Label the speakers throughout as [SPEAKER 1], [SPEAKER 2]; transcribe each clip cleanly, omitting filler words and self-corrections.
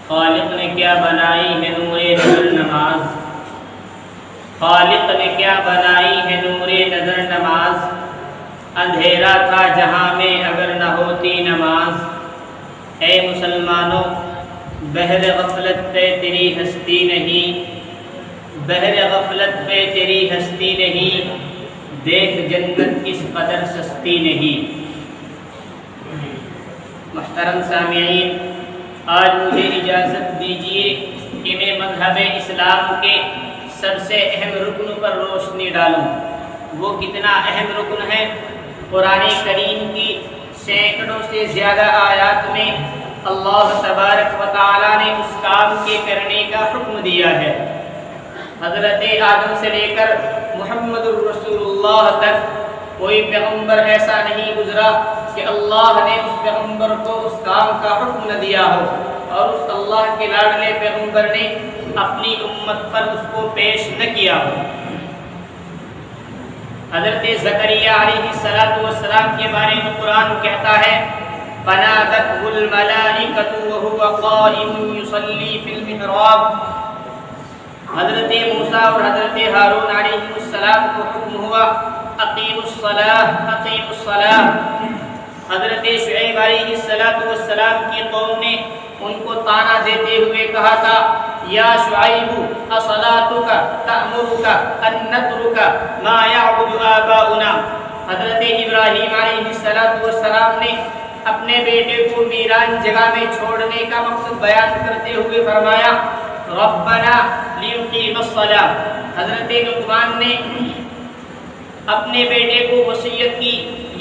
[SPEAKER 1] خالق نے کیا بنائی ہے نور نظر نماز، خالق نے کیا بنائی ہے نور نظر نماز، اندھیرا تھا جہاں میں اگر نہ ہوتی نماز۔ اے مسلمانوں، بحر غفلت پہ تیری ہستی نہیں، بحر غفلت پہ تیری ہستی نہیں، دیکھ جنت کس قدر سستی نہیں۔ محترم سامعین، آج مجھے اجازت دیجیے کہ میں مذہب اسلام کے سب سے اہم رکن پر روشنی ڈالوں۔ وہ کتنا اہم رکن ہے؟ قرآن کریم کی سینکڑوں سے زیادہ آیات میں اللہ تبارک و تعالیٰ نے اس کام کے کرنے کا حکم دیا ہے۔ حضرت آدم سے لے کر محمد الرسول اللہ تک کوئی پیغمبر ایسا نہیں گزرا کہ اللہ نے اس پیغمبر کو اس کام کا حکم نہ دیا ہو، اور اس اللہ کے لاڈلے پیغمبر نے اپنی امت پر اس کو پیش نہ کیا ہو۔ حضرت زکریا علیہ السلام کے بارے میں قرآن کہتا ہے فَنَادَتْهُ الْمَلَائِكَةُ وَهُوَ قَائِمٌ يُصَلِّي فِي الْمِحْرَابِ۔ حضرت موسیٰ اور حضرت ہارون علیہ السلام کو حکم ہوا اقیموا الصلاۃ اقیموا الصلاۃ۔ حضرت شعیب علیہ السلام کی قوم نے ان کو طعنہ دیتے ہوئے کہا تھا یا شعیب اصلاتک تأمرک ان نترک ما یعبد آباؤنا۔ حضرت ابراہیم علیہ السلام نے اپنے بیٹے کو ویران جگہ میں چھوڑنے کا مقصد بیان کرتے ہوئے فرمایا ربنا لیقیم الصلاۃ۔ حضرت لقمان نے اپنے بیٹے کو وصیت کی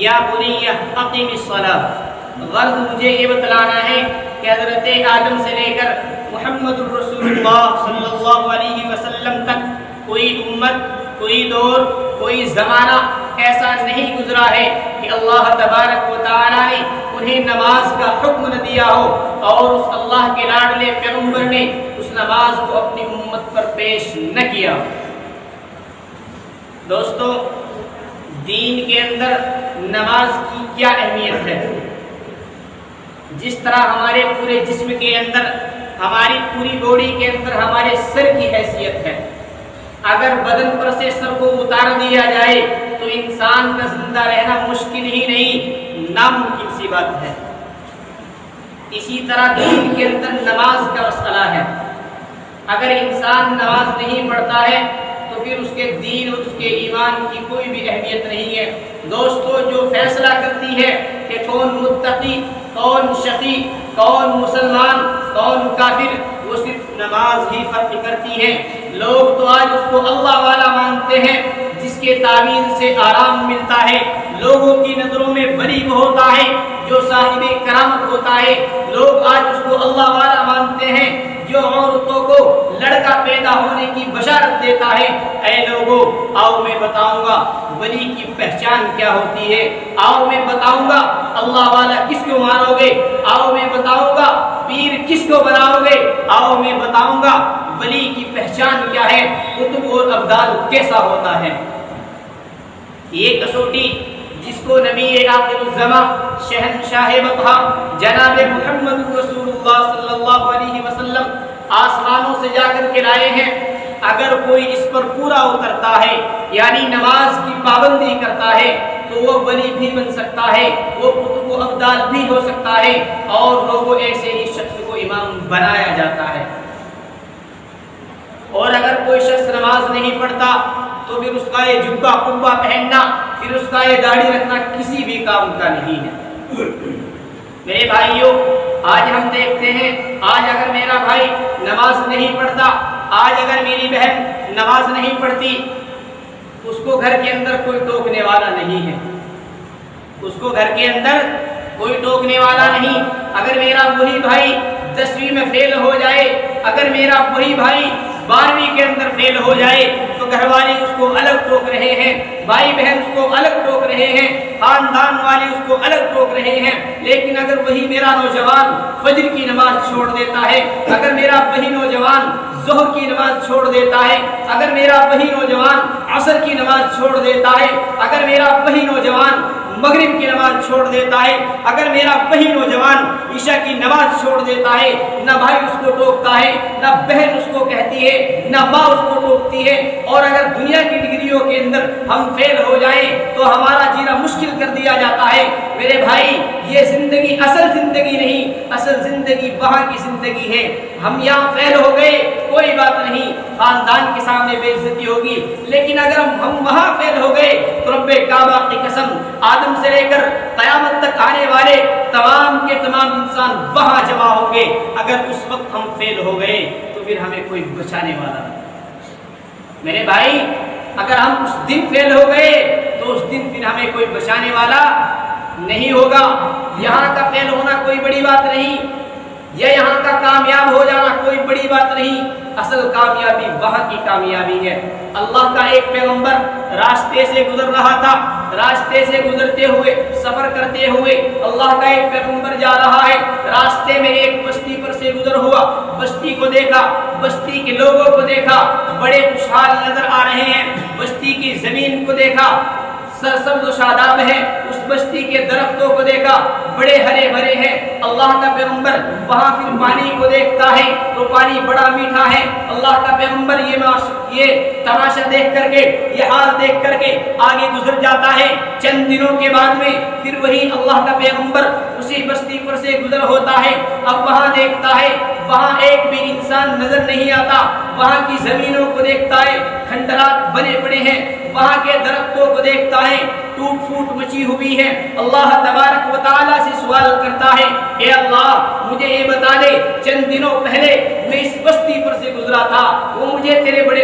[SPEAKER 1] یا بنی اقیم الصلاۃ۔ غرض مجھے یہ بتلانا ہے کہ حضرت آدم سے لے کر محمد الرسول اللہ صلی اللہ علیہ وسلم تک کوئی امت، کوئی دور، کوئی زمانہ ایسا نہیں گزرا ہے کہ اللہ تبارک و تعالیٰ نے انہیں نماز کا حکم نہ دیا ہو اور اس اللہ کے لاڈلے پیغمبر نے اس نماز کو اپنی امت پر پیش نہ کیا۔ دوستو، دین کے اندر نماز کی کیا اہمیت ہے؟ جس طرح ہمارے پورے جسم کے اندر، ہماری پوری باڈی کے اندر ہمارے سر کی حیثیت ہے، اگر بدن پر سے سر کو اتار دیا جائے تو انسان کا زندہ رہنا مشکل ہی نہیں، ناممکن سی بات ہے۔ اسی طرح دین کے اندر نماز کا مسئلہ ہے، اگر انسان نماز نہیں پڑھتا ہے تو پھر اس کے دین اور اس کے ایمان کی کوئی بھی اہمیت نہیں ہے۔ دوستو، جو فیصلہ کرتی ہے کہ کون متقی، کون شقی، کون مسلمان، کون کافر، وہ صرف نماز ہی فرق کرتی ہے۔ لوگ تو آج اس کو اللہ والا مانتے ہیں جس کے تعویذ سے آرام ملتا ہے، لوگوں کی نظروں میں ولی وہ ہوتا ہے جو صاحب کرامت ہوتا ہے، لوگ آج اس کو اللہ والا مانتے ہیں جو عورتوں کو لڑکا پیدا ہونے کی بشارت دیتا ہے۔ اے لوگوں، آؤ میں بتاؤں گا ولی کی پہچان کیا ہوتی ہے، آؤ میں بتاؤں گا اللہ والا کس کو مانو گے، آؤ میں بتاؤں گا پیر کس کو بناؤ گے، آؤ میں بتاؤں گا ولی کی پہچان کیا ہے، قطب اور ابدال کیسا ہوتا ہے۔ یہ کسوٹی جس کو نبی آخر الزماں شہنشاہ وقہا جناب محمد رسول اللہ صلی اللہ علیہ وسلم آسمانوں سے جا کر کے لائے ہیں، اگر کوئی اس پر پورا اترتا ہے یعنی نماز کی پابندی کرتا ہے تو وہ ولی بھی بن سکتا ہے، وہ قطب و ابدال بھی ہو سکتا ہے، اور لوگوں ایسے ہی شخص کو امام بنایا جاتا ہے۔ اور اگر کوئی شخص نماز نہیں پڑھتا تو پھر اس کا یہ جبہ قبہ پہننا، پھر اس کا یہ داڑھی رکھنا کسی بھی کام کا نہیں ہے۔ میرے بھائیوں، آج ہم دیکھتے ہیں، آج اگر میرا بھائی نماز نہیں پڑھتا، آج اگر میری بہن نماز نہیں پڑھتی، اس کو گھر کے اندر کوئی ٹوکنے والا نہیں ہے، اس کو گھر کے اندر کوئی ٹوکنے والا نہیں۔ اگر میرا وہی بھائی 10ویں میں فیل ہو جائے، اگر میرا وہی بھائی 12ویں کے اندر فیل ہو جائے تو گھر والے اس کو الگ ٹوک رہے ہیں، بھائی بہن اس کو الگ ٹوک رہے ہیں، خاندان والے اس کو الگ ٹوک رہے ہیں۔ لیکن اگر وہی میرا نوجوان فجر کی نماز چھوڑ دیتا ہے، اگر میرا وہی نوجوان ظہر کی نماز چھوڑ دیتا ہے، اگر میرا وہی نوجوان عصر کی نماز چھوڑ دیتا ہے، اگر میرا وہی نوجوان مغرب کی نماز چھوڑ دیتا ہے، اگر میرا وہی نوجوان عشاء کی نماز چھوڑ دیتا ہے، نہ بھائی اس کو ٹوکتا ہے، نہ بہن اس کو کہتی ہے، نہ ماں اس کو ٹوکتی ہے، اور اگر دنیا کی ڈگریوں کے اندر ہم فیل ہو جائیں تو ہمارا جینا مشکل کر دیا جاتا ہے۔ میرے بھائی یہ زندگی اصل زندگی نہیں، اصل زندگی وہاں کی زندگی ہے۔ ہم یہاں فیل ہو گئے کوئی بات نہیں، خاندان کے سامنے بے عزتی ہوگی، لیکن اگر ہم وہاں فیل ہو گئے تو رب کعبہ کی قسم آدم سے لے کر قیامت تک آنے والے تمام کے تمام انسان وہاں جمع ہوں گے۔ اگر اس وقت ہم فیل ہو گئے تو پھر ہمیں کوئی بچانے والا نہیں۔ میرے بھائی اگر ہم اس دن فیل ہو گئے تو اس دن پھر ہمیں کوئی بچانے والا نہیں ہوگا۔ یہاں کا فیل ہونا کوئی بڑی بات نہیں، یا یہاں کا کامیاب ہو جانا کوئی بڑی بات نہیں، اصل کامیابی وہاں کی کامیابی ہے۔ اللہ کا ایک پیغمبر راستے سے گزر رہا تھا، راستے سے گزرتے ہوئے سفر کرتے ہوئے اللہ کا ایک پیغمبر جا رہا ہے، راستے میں ایک بستی پر سے گزر ہوا، بستی کو دیکھا، بستی کے لوگوں کو دیکھا، بڑے خوشحال نظر آ رہے ہیں، بستی کی زمین کو دیکھا سرسبز و شاداب ہے، اس بستی کے درختوں کو دیکھا بڑے ہرے بھرے ہیں۔ اللہ کا پیغمبر وہاں پھر پانی کو دیکھتا ہے تو پانی بڑا میٹھا ہے۔ اللہ کا پیغمبر یہ تماشا دیکھ کر کے، یہ حال دیکھ کر کے آگے گزر جاتا ہے۔ چند دنوں کے بعد میں پھر وہی اللہ کا پیغمبر اسی بستی پر سے گزر ہوتا ہے، اب وہاں دیکھتا ہے وہاں ایک بھی انسان نظر نہیں آتا، وہاں کی زمینوں کو دیکھتا ہے کھنڈرات بنے پڑے ہیں، وہاں کے درختوں کو دیکھتا ہے ٹوٹ پھوٹ مچی ہوئی ہے۔ اللہ تبارک و تعالیٰ سے سوال کرتا ہے، اے اللہ مجھے یہ بتا دے چند دنوں پہلے میں اس بستی پر سے گزرا تھا، وہ مجھے تیرے بڑے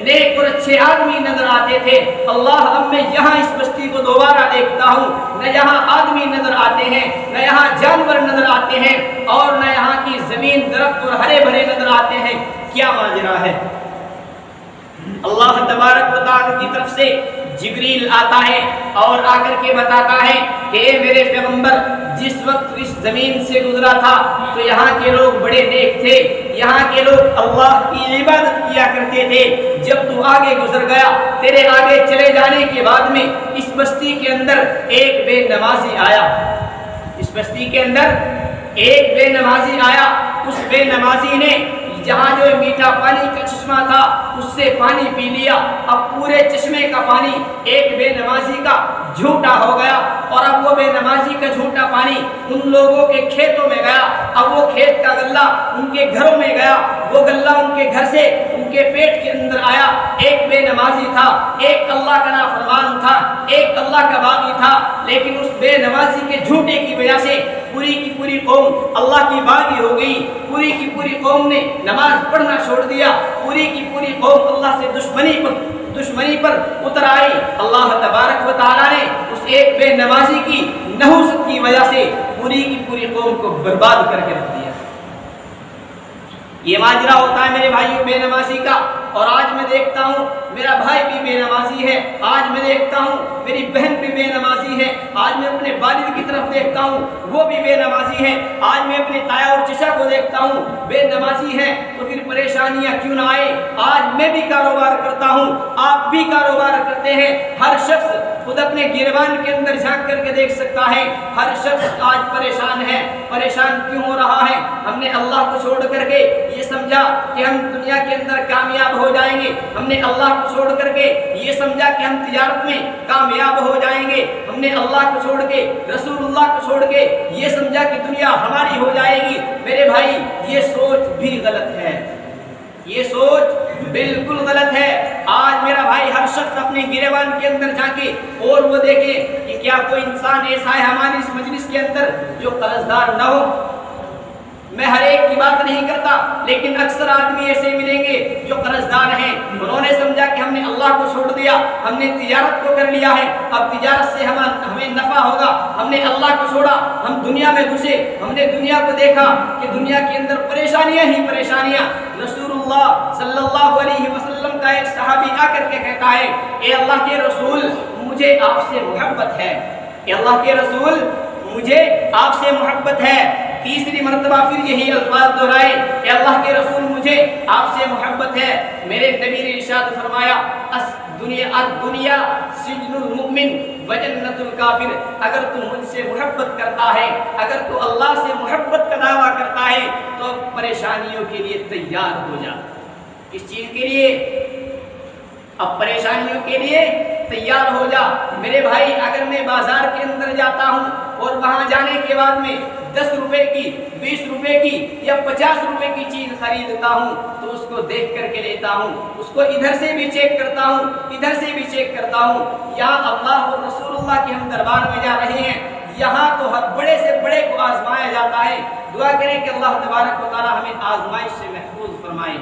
[SPEAKER 1] نیک اور اچھے آدمی نظر آتے تھے، اللہ اب میں یہاں اس بستی کو دوبارہ دیکھتا ہوں، نہ یہاں آدمی نظر آتے ہیں، نہ یہاں جانور نظر آتے ہیں، اور نہ یہاں کی زمین درخت اور ہرے بھرے نظر آتے ہیں، کیا ماجرا ہے؟ اللہ تبارک و تعالیٰ کی طرف سے جبریل آتا ہے اور آ کر کے بتاتا ہے کہ اے میرے پیغمبر جس وقت اس زمین سے گزرا تھا تو یہاں کے لوگ بڑے نیک تھے، یہاں کے لوگ اللہ کی عبادت کیا کرتے تھے، جب تو آگے گزر گیا تیرے آگے چلے جانے کے بعد میں اس بستی کے اندر ایک بے نمازی آیا، اس بستی کے اندر ایک بے نمازی آیا، اس بے نمازی نے جہاں جو میٹھا پانی کا چشمہ تھا اس سے پانی پی لیا، اب پورے چشمے کا پانی ایک بے نمازی کا جھوٹا ہو گیا، اور اب وہ بے نمازی کا جھوٹا پانی ان لوگوں کے کھیتوں میں گیا، اب وہ کھیت کا غلہ ان کے گھروں میں گیا، وہ غلہ ان کے گھر سے ان کے پیٹ کے اندر آیا۔ ایک بے نمازی تھا، ایک اللہ کا نافرمان تھا، ایک اللہ کا باغی تھا، لیکن اس بے نمازی کے جھوٹے کی وجہ سے پوری کی پوری قوم اللہ کی باغی ہو گئی، پوری کی پوری قوم نے نماز پڑھنا چھوڑ دیا، پوری کی پوری قوم اللہ سے دشمنی پر اتر آئی۔ اللہ تبارک و تعالیٰ نے اس ایک بے نمازی کی نحوست کی وجہ سے پوری کی پوری قوم کو برباد کر کے رکھ دیا۔ یہ ماجرا ہوتا ہے میرے بھائیوں بے نمازی کا، اور آج میں دیکھتا ہوں میرا بھائی بھی بے نمازی ہے، آج میں دیکھتا ہوں میری بہن بھی بے نمازی ہے، آج میں اپنے والد کی طرف دیکھتا ہوں وہ بھی بے نمازی ہے، آج میں اپنے تایا اور چچا کو دیکھتا ہوں بے نمازی ہے، تو پھر پریشانیاں کیوں نہ آئے؟ آج میں بھی کاروبار کرتا ہوں، آپ بھی کاروبار کرتے ہیں، ہر شخص خود اپنے گریبان کے اندر جھانک کر کے دیکھ سکتا ہے، ہر شخص آج پریشان ہے۔ پریشان کیوں ہو رہا ہے؟ ہم نے اللہ کو چھوڑ کر کے یہ سمجھا کہ ہم دنیا کے اندر کامیاب ہو جائیں گے، ہم نے اللہ کو چھوڑ کر کے یہ سمجھا کہ ہم تجارت میں کامیاب ہو جائیں گے، ہم نے اللہ کو چھوڑ کے رسول اللہ کو چھوڑ کے یہ سمجھا کہ دنیا ہماری ہو جائے گی۔ میرے بھائی یہ سوچ بھی غلط ہے، یہ سوچ بالکل غلط ہے۔ آج میرا بھائی ہر شخص اپنے گریبان کے اندر جھانکے اور وہ دیکھے کہ کیا کوئی انسان ایسا ہے ہماری اس مجلس کے اندر جو قرض دار نہ ہو۔ میں ہر ایک کی بات نہیں کرتا، لیکن اکثر آدمی ایسے ملیں گے جو قرض دار ہیں، انہوں نے سمجھا کہ ہم نے اللہ کو چھوڑ دیا، ہم نے تجارت کو کر لیا ہے، اب تجارت سے ہمیں نفع ہوگا، ہم نے اللہ کو چھوڑا، ہم دنیا میں گھسے، ہم نے دنیا کو دیکھا کہ دنیا کے اندر پریشانیاں ہی پریشانیاں۔ رسول اللہ صلی اللہ علیہ وسلم کا ایک صحابی آ کر کے کہتا ہے، اے اللہ کے رسول مجھے آپ سے محبت ہے، اے اللہ کے رسول مجھے آپ سے محبت ہے۔ تیسری مرتبہ پھر یہی الفاظ دہرائے، اے اللہ کے رسول مجھے آپ سے محبت ہے۔ میرے نبی نے ارشاد فرمایا، الدنیا سجن المؤمن، وجنت الکافر، اگر تو مجھ سے محبت کرتا ہے، اگر تو اللہ سے محبت کا دعویٰ کرتا ہے تو پریشانیوں کے لیے تیار ہو جا۔ کس چیز کے لیے؟ اب پریشانیوں کے لیے تیار ہو جا۔ میرے بھائی اگر میں بازار کے اندر جاتا ہوں اور وہاں جانے کے بعد میں 10 روپے کی، 20 روپے کی یا 50 روپے کی چیز خریدتا ہوں تو اس کو دیکھ کر کے لیتا ہوں، اس کو ادھر سے بھی چیک کرتا ہوں، ادھر سے بھی چیک کرتا ہوں۔ یا اللہ اور رسول اللہ کے ہم دربار میں جا رہے ہیں، یہاں تو بڑے سے بڑے کو آزمایا جاتا ہے۔ دعا کریں کہ اللہ تبارک و تعالی ہمیں آزمائش سے محفوظ فرمائے۔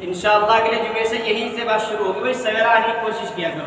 [SPEAKER 1] انشاءاللہ اگلے جمعے سے یہیں سے بات شروع ہوگی، بھائی سویرا آنے کی کوشش کیا کرو۔